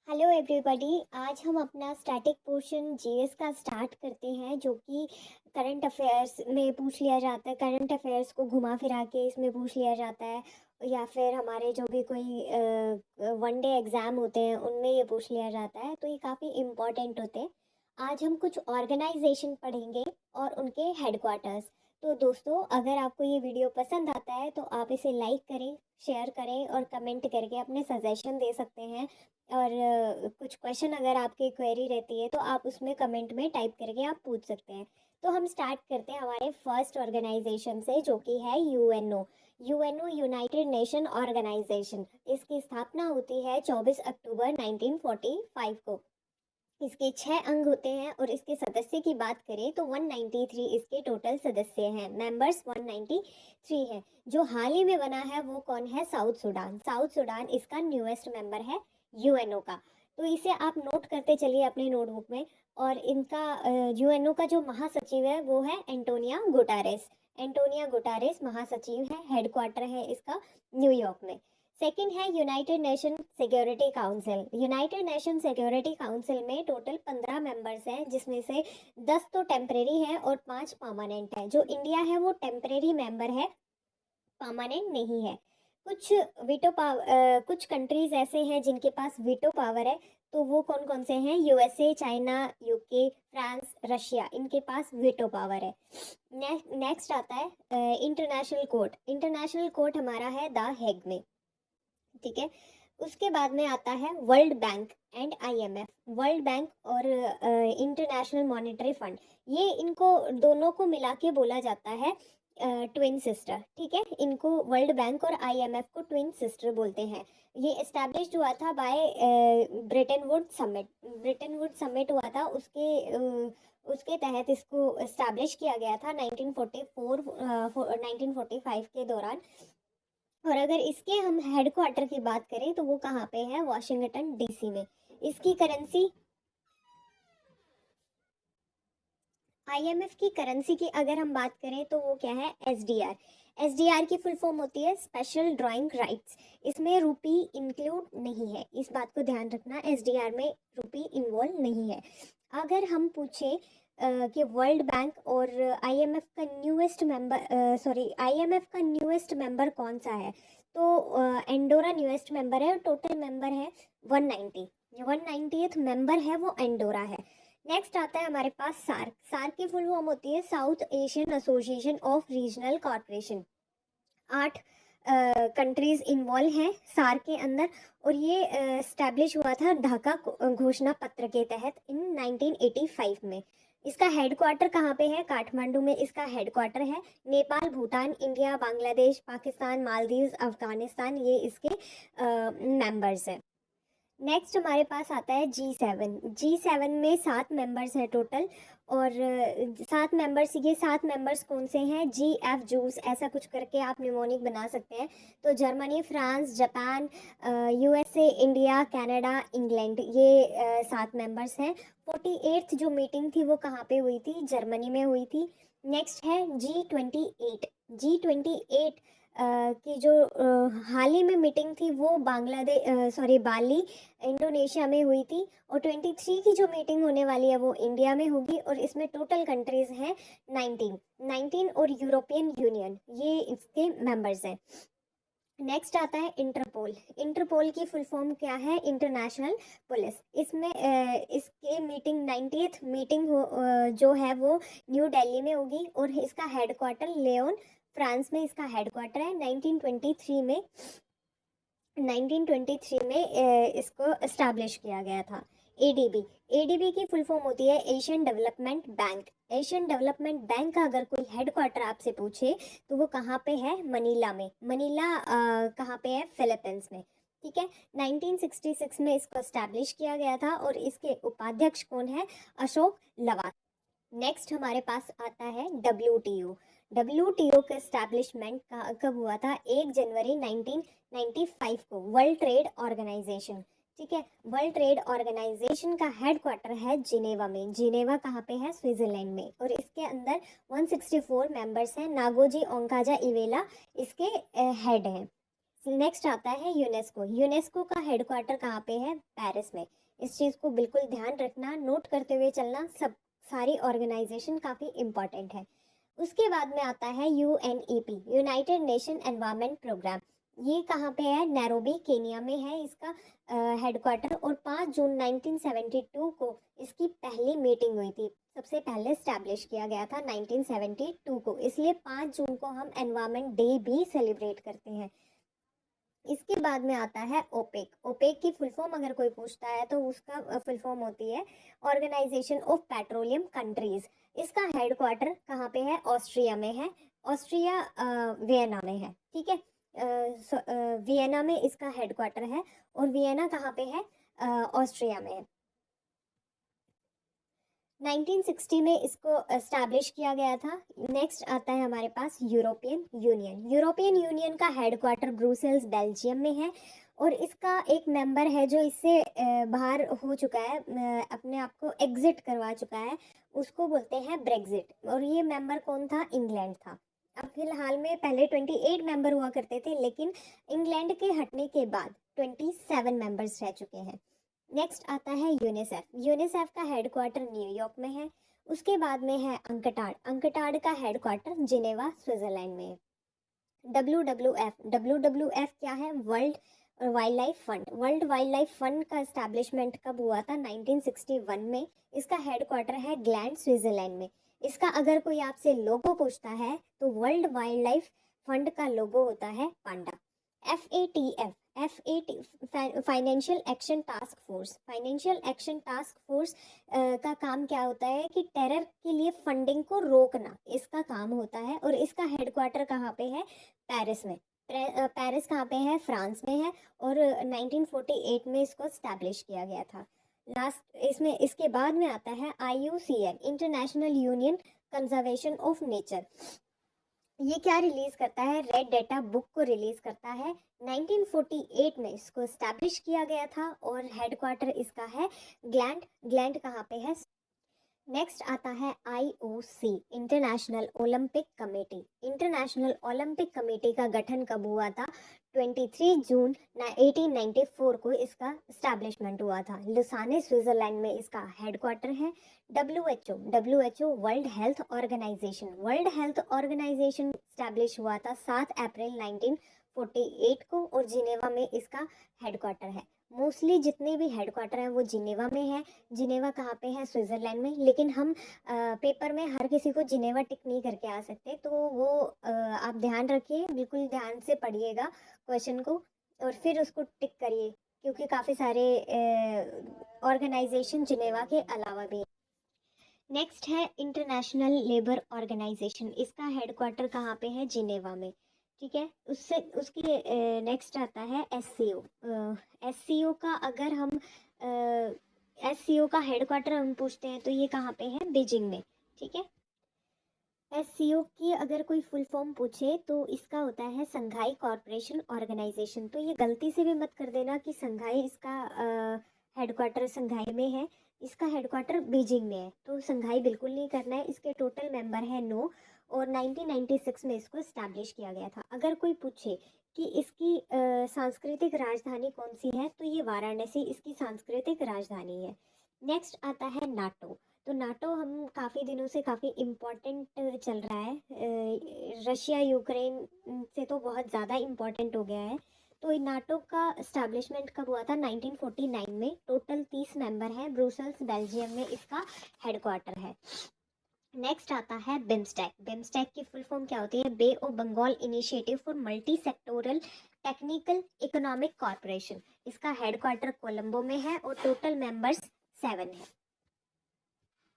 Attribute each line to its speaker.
Speaker 1: Hello everybody. आज हम अपना स्टैटिक पोर्शन जीएस का स्टार्ट करते हैं, जो कि करंट अफेयर्स में पूछ लिया जाता है। करंट अफेयर्स को घुमा फिरा के इसमें पूछ लिया जाता है, या फिर हमारे जो भी कोई वन डे एग्ज़ाम होते हैं उनमें ये पूछ लिया जाता है। तो ये काफ़ी इम्पॉर्टेंट होते हैं। आज हम कुछ ऑर्गेनाइजेशन पढ़ेंगे और उनके हेडक्वार्टर्स। तो दोस्तों, अगर आपको ये वीडियो पसंद आता है तो आप इसे लाइक करें, शेयर करें और कमेंट करके अपने सजेशन दे सकते हैं। और कुछ क्वेश्चन अगर आपकी क्वेरी रहती है तो आप उसमें कमेंट में टाइप करके आप पूछ सकते हैं। तो हम स्टार्ट करते हैं हमारे फर्स्ट ऑर्गेनाइजेशन से, जो कि है UNO. UNO United Nation Organisation. इसकी स्थापना होती है 24 अक्टूबर 1945 को। इसके 6 अंग होते हैं और इसके सदस्य की बात करें तो 193 इसके टोटल सदस्य हैं। मेंबर्स 193 हैं। जो हाल ही में बना है वो कौन है? South Sudan. साउथ सूडान इसका न्यूएस्ट मेंबर है यूएनओ का। तो इसे आप नोट करते चलिए अपने नोटबुक में। और इनका यूएनओ का जो महासचिव है वो है एंटोनिया गुटारेस। एंटोनिया गुटारेस महासचिव है। हेडक्वार्टर है इसका न्यूयॉर्क में। सेकंड है United nation security council. United nation security council में टोटल 15 मेंबर्स हैं, जिसमें से 10 तो टेम्परेरी हैं और 5 परमानेंट हैं। जो इंडिया है वो टेम्परेरी मेंबर है, परमानेंट नहीं है। कुछ कुछ कंट्रीज ऐसे हैं जिनके पास वीटो पावर है। तो वो कौन कौन से हैं? USA, China, UK, France, Russia, इनके पास वीटो पावर है। नेक्स्ट आता है इंटरनेशनल कोर्ट। इंटरनेशनल कोर्ट हमारा है द हेग में, ठीक है। उसके बाद में आता है world bank and IMF. World Bank और इंटरनेशनल मॉनेटरी फंड, ये इनको दोनों को मिला के बोला जाता है ट्विन सिस्टर, ठीक है। इनको वर्ल्ड बैंक और आईएमएफ को ट्विन सिस्टर बोलते हैं। ये एस्टैब्लिश्ड हुआ था by Bretton Wood summit. Bretton Wood summit हुआ था, उसके तहत इसको एस्टैब्लिश किया गया था 1945 के दौरान। और अगर इसके हम हेडक्वार्टर की बात करें तो वो कहाँ पे है? वॉशिंगटन डीसी में। इसकी करेंसी, आईएमएफ की करेंसी की अगर हम बात करें तो वो क्या है? एसडीआर। एसडीआर की फुल फॉर्म होती है स्पेशल ड्राइंग राइट्स। इसमें रुपी इंक्लूड नहीं है, इस बात को ध्यान रखना। एसडीआर में रुपी इन्वॉल्व नहीं है। अगर हम पूछे कि वर्ल्ड बैंक और आईएमएफ का न्यूएस्ट मेंबर कौन सा है, तो एंडोरा न्यूएस्ट मेंबर है और टोटल मेंबर है 190। 190th मेंबर है वो एंडोरा है। नेक्स्ट आता है हमारे पास सार्क। सार्क की फुल फॉर्म होती है south Asian association of regional corporation. 8 countries involve हैं सार्क के अंदर, और ये स्टैब्लिश हुआ था ढाका घोषणा पत्र के तहत इन 1985 में। इसका हेडक्वार्टर कहाँ पे है? काठमांडू में इसका हेडक्वार्टर है। नेपाल, भूटान, इंडिया, बांग्लादेश, पाकिस्तान, मालदीव, अफगानिस्तान, ये इसके मेंबर्स हैं। नेक्स्ट हमारे पास आता है G7। G7 में 7 मेंबर्स हैं टोटल। और 7 मेंबर्स, ये 7 मेंबर्स कौन से हैं? GF जूस, ऐसा कुछ करके आप निमोनिक बना सकते हैं। तो Germany, France, Japan, USA, India, Canada, England, ये 7 मेंबर्स हैं। 48th जो मीटिंग थी वो कहाँ पे हुई थी? जर्मनी में हुई थी। नेक्स्ट है G28। G28 की जो हाल ही में मीटिंग थी वो बाली, इंडोनेशिया में हुई थी। और 23 की जो मीटिंग होने वाली है वो इंडिया में होगी, और इसमें टोटल कंट्रीज हैं 19 और यूरोपियन यूनियन, ये इसके मेंबर्स हैं। नेक्स्ट आता है इंटरपोल। इंटरपोल की फुल फॉर्म क्या है? International police. इसमें इसके मीटिंग 90th मीटिंग जो है वो न्यू दिल्ली में होगी, और इसका हेडक्वार्टर लियोन, फ्रांस में इसका हेडक्वार्टर है। 1923 में इसको एस्टैब्लिश किया गया था। एडीबी। एडीबी की फुल फॉर्म होती है Asian development bank. Asian development bank का अगर कोई हेडक्वार्टर आपसे पूछे तो वो कहाँ पे है? मनीला में। मनीला कहाँ पे है? फिलीपींस में, ठीक है। 1966 में इसको एस्टैब्लिश किया गया था, और इसके उपाध्यक्ष कौन है? अशोक लवासा। नेक्स्ट हमारे पास आता है WTO। WTO का एस्टैब्लिशमेंट कब हुआ था? 1 जनवरी 1995 को। वर्ल्ड ट्रेड ऑर्गेनाइजेशन, ठीक है। वर्ल्ड ट्रेड ऑर्गेनाइजेशन का हेडक्वार्टर है जिनेवा में। जिनेवा कहाँ पे है? स्विट्जरलैंड में। और इसके अंदर 164 मेंबर्स हैं। नागोजी ओंकाजा इवेला इसके हेड हैं। नेक्स्ट आता है यूनेस्को। यूनेस्को का हेडक्वार्टर कहाँ पे है? पेरिस में। इस चीज़ को बिल्कुल ध्यान रखना, नोट करते हुए चलना, सब सारी ऑर्गेनाइजेशन काफ़ी इम्पॉर्टेंट है। उसके बाद में आता है UNEP, United Nation Environment Programme. ये कहाँ पे है? नैरोबी केनिया में है इसका हेडक्वार्टर। और 5 जून 1972 को इसकी पहली मीटिंग हुई थी। सबसे पहले स्टैब्लिश किया गया था 1972 को, इसलिए 5 जून को हम एनवायरनमेंट डे भी सेलिब्रेट करते हैं। इसके बाद में आता है ओपेक। ओपेक की फुल फॉर्म अगर कोई पूछता है तो उसका फुल फॉर्म होती है ऑर्गेनाइजेशन ऑफ पेट्रोलियम कंट्रीज। इसका हेडक्वार्टर कहाँ पे है? ऑस्ट्रिया में है। ऑस्ट्रिया वियना में है, ठीक है। वियना में इसका हेडक्वार्टर है। और वियना कहाँ पे है? ऑस्ट्रिया में है। 1960 में इसको एस्टैब्लिश किया गया था। नेक्स्ट आता है हमारे पास यूरोपियन यूनियन। यूरोपियन यूनियन का हेडक्वार्टर ब्रुसेल्स बेल्जियम में है। और इसका एक मेंबर है जो इससे बाहर हो चुका है, अपने आप को एग्जिट करवा चुका है, उसको बोलते हैं ब्रेग्जिट। और ये मेंबर कौन था? इंग्लैंड था। अब फिलहाल में पहले 28 मेंबर हुआ करते थे, लेकिन इंग्लैंड के हटने के बाद 27 मेंबर्स रह चुके हैं। नेक्स्ट आता है यूनिसेफ। यूनिसेफ का हेडक्वार्टर न्यूयॉर्क में है। उसके बाद में है अंकटाड। अंकटाड का हेडक्वार्टर जिनेवा स्विट्जरलैंड में है। WWF क्या है? World wild life fund. World wild life fund का एस्टैब्लिशमेंट कब हुआ था? 1961 में। इसका हेडक्वार्टर है ग्लैंड स्विट्जरलैंड में। इसका अगर कोई आपसे लोगो पूछता है तो वर्ल्ड वाइल्ड लाइफ फंड का लोगो होता है पांडा। FATF financial action task force. Financial action task force का काम क्या होता है कि टेरर के लिए फंडिंग को रोकना इसका काम होता है। और इसका हेडक्वार्टर कहाँ पे है? पेरिस में। पेरिस कहाँ पे है? फ्रांस में है। और 1948 में इसको स्टैब्लिश किया गया था। लास्ट इसमें इसके बाद में आता है IUCN, international union conservation of nature. ये क्या रिलीज करता है? रेड डेटा बुक को रिलीज करता है। 1948 में इसको स्टैब्लिश किया गया था। और हेडक्वार्टर इसका है ग्लैंड। ग्लैंड कहाँ पे है? नेक्स्ट आता है IOC, international Olympic committee. International Olympic committee का गठन कब हुआ था? 23 जून 1894 को इसका स्टैब्लिशमेंट हुआ था। लुसाने स्विट्जरलैंड में इसका हेडक्वार्टर है। WHO World Health Organisation. World Health Organisation establish हुआ था 7 अप्रैल 1948 को। और जिनेवा में इसका हेडक्वार्टर है। मोस्टली जितने भी हेडक्वार्टर हैं वो जिनेवा में है। जिनेवा कहाँ पे है? स्विट्जरलैंड में। लेकिन हम पेपर में हर किसी को जिनेवा टिक नहीं करके आ सकते, तो वो आप ध्यान रखिए, बिल्कुल ध्यान से पढ़िएगा क्वेश्चन को और फिर उसको टिक करिए, क्योंकि काफ़ी सारे ऑर्गेनाइजेशन जिनेवा के अलावा भी। नेक्स्ट है इंटरनेशनल लेबर ऑर्गेनाइजेशन। इसका हेडक्वार्टर कहाँ पे है? जिनेवा में, ठीक है। उससे उसके नेक्स्ट आता है SCO। SCO का अगर हम SCO का हेडक्वार्टर हम पूछते हैं तो ये कहाँ पे है? बीजिंग में, ठीक है। SCO की अगर कोई फुल फॉर्म पूछे तो इसका होता है संघाई कॉरपोरेशन ऑर्गेनाइजेशन। तो ये गलती से भी मत कर देना कि संघाई इसका हेडक्वार्टर संघाई में है। इसका हेडक्वार्टर बीजिंग में है, तो संघाई बिल्कुल नहीं करना है। इसके टोटल मेंबर है 9 और 1996 में इसको इस्टेब्लिश किया गया था। अगर कोई पूछे कि इसकी सांस्कृतिक राजधानी कौन सी है तो ये वाराणसी इसकी सांस्कृतिक राजधानी है। नेक्स्ट आता है नाटो। तो नाटो हम काफ़ी दिनों से काफ़ी इम्पोर्टेंट चल रहा है। रशिया यूक्रेन से तो बहुत ज़्यादा इम्पोर्टेंट हो गया है। तो नाटो का इस्टेब्लिशमेंट कब हुआ था? 1949 में। टोटल 30 मेंबर हैं। ब्रुसेल्स बेल्जियम में इसका हेडक्वार्टर है। नेक्स्ट आता है बिम्स्टेक। बिम्स्टेक की फुल फॉर्म क्या होती है? Bay of Bengal initiative for multi sectoral technical economic corporation. इसका हेडक्वार्टर कोलंबो में है और टोटल मेंबर्स 7 है।